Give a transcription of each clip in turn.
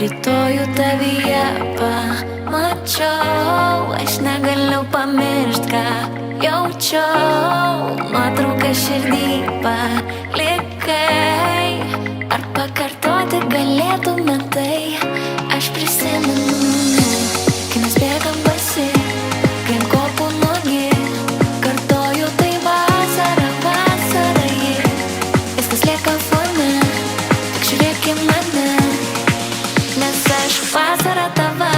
Rytojų tavyje pamačiau, aš negaliu pamiršt, ką jaučiau. Nuotrauką širdį palikai, ar pakartoti galėtume tai? Aš prisimenu, kai mes bėgam basi, kai ant kopų nuogi. Kartoju, tai vasara, vasara ji. Viskas lieka fone, tik žiūrėk į mane, nes aš vasara tava.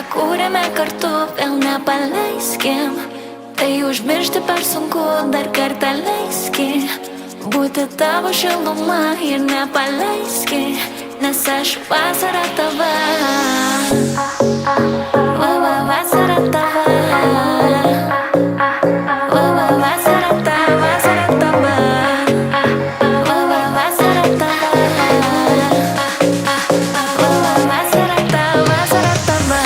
Kūrėme kartu, vėl nepaleiskim. Tai užmiršti per sunku, dar kartą leiski būti tavo šiluma ir nepaleiski, nes aš vasara tava. Va, va, vasara tava. Va, va, vasara tava, vasara tava. Va, va, vasara tava. Va, va, vasara tava, vasara tava.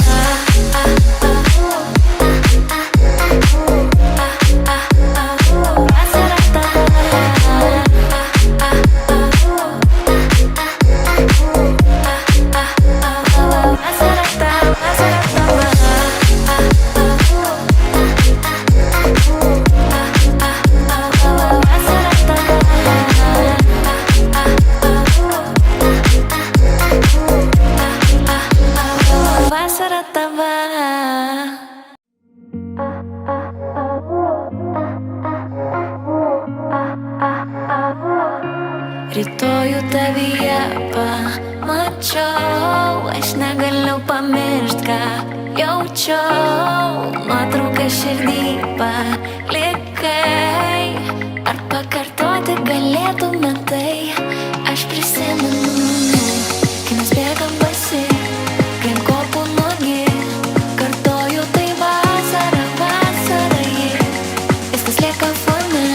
Rytojų tavyje pamačiau, aš negaliu pamiršt, ką jaučiau. Nuotrauką širdį palikai, ar pakartoti galėtume tai? Aš prisimenu, kai mes bėgam basi, kai ant kopų nuogi. Kartoju, tai vasara, vasara ji. Viskas lieka fone,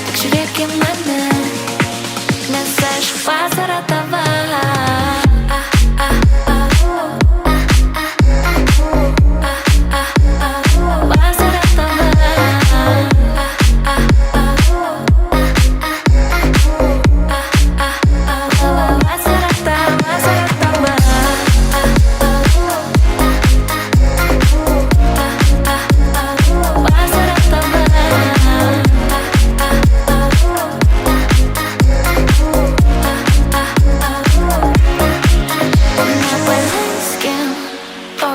tik žiūrėk į mane, nes aš vasara tava. Vasara tava. Vasara tava, vasara tava. Vasara tava.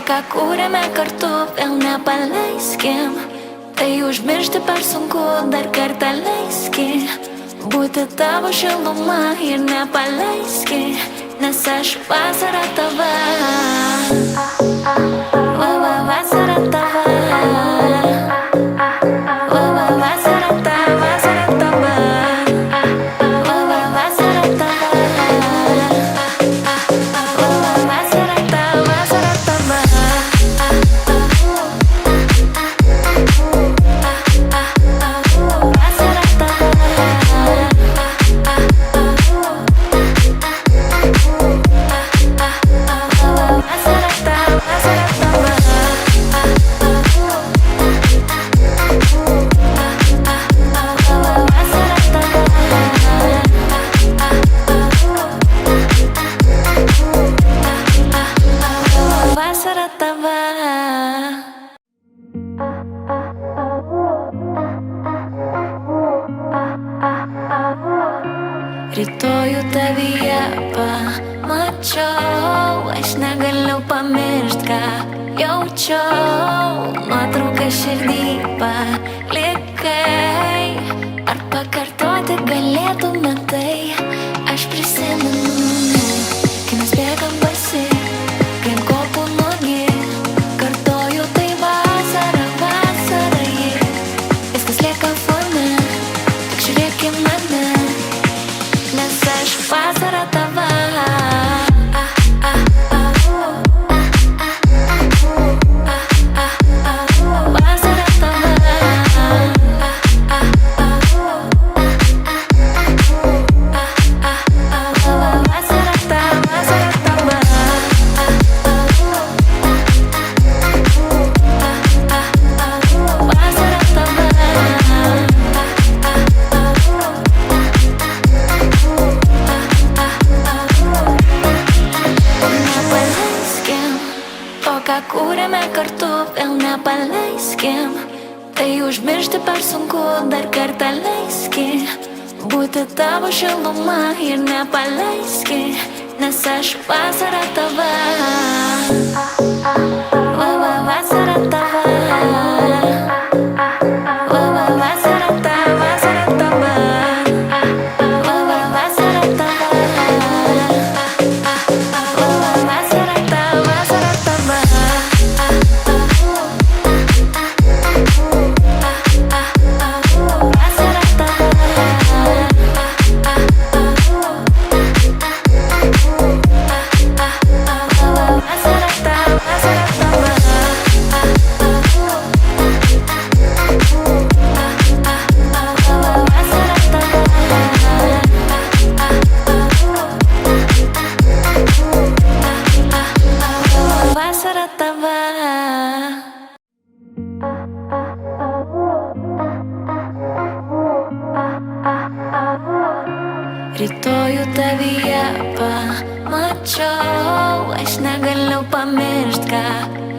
Ką kūrėme kartu, vėl nepaleiskim. Tai užmiršti per sunku, dar kartą leiski būti tavo šiluma ir nepaleiski, nes aš vasara tava. Va, va, vasara tava. Va, va, vasara tava, vasara tava. Va, va, vasara tava. Va, va, vasara tava, vasara tava. Vasara tava. Rytojų tavyje pamačiau, aš negaliu pamiršt, ką jaučiau. Nuotrauką širdį palikai, ar pakartoti galėtume tai? Aš prisimenu, kai mes bėgam basi, kai ant kopų nuogi. Kartoju, tai vasara, vasara ji. Viskas lieka fone, tik žiūrėk į mane, nes nepaleiskim. Tai užmiršti per sunku, dar kartą leiski būti tavo šiluma ir nepaleiski, nes aš vasara tava. Vasara tava. Vasara tava, vasara tava. Vasara tava. Vasara tava, vasara tava. Vasara tava. Rytojų tavyje pamačiau, aš negaliu pamiršt, ką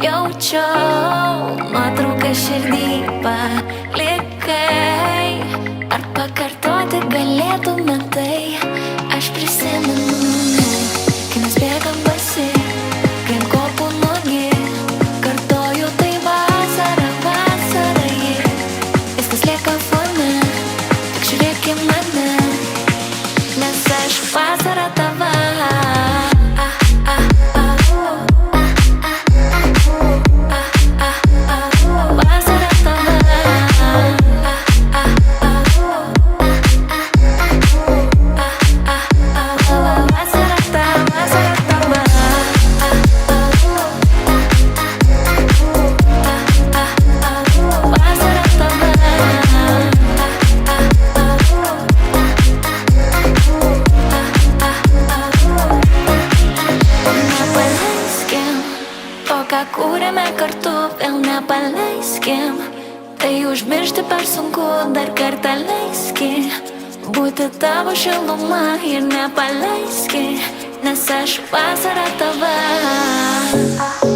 jaučiau. Nuotrauką širdį palikai, ar pakartoti galėtume tai? Aš prisimenu, kai mes bėgam basi, kai ant kopų nuogi, kartoju tai vasara, vasara ji. Viskas lieka fone, tik žiūrėk į mane, nes aš vasara tava. Vasara tava. Vasara tava, vasara tava. Vasara tava. Nepaleiskim to, ką kūrėme kartu, vėl nepaleiskim. Tai užmiršti per sunku, dar kartą leiski būti tavo šiluma ir nepaleiski, nes aš vasara tava.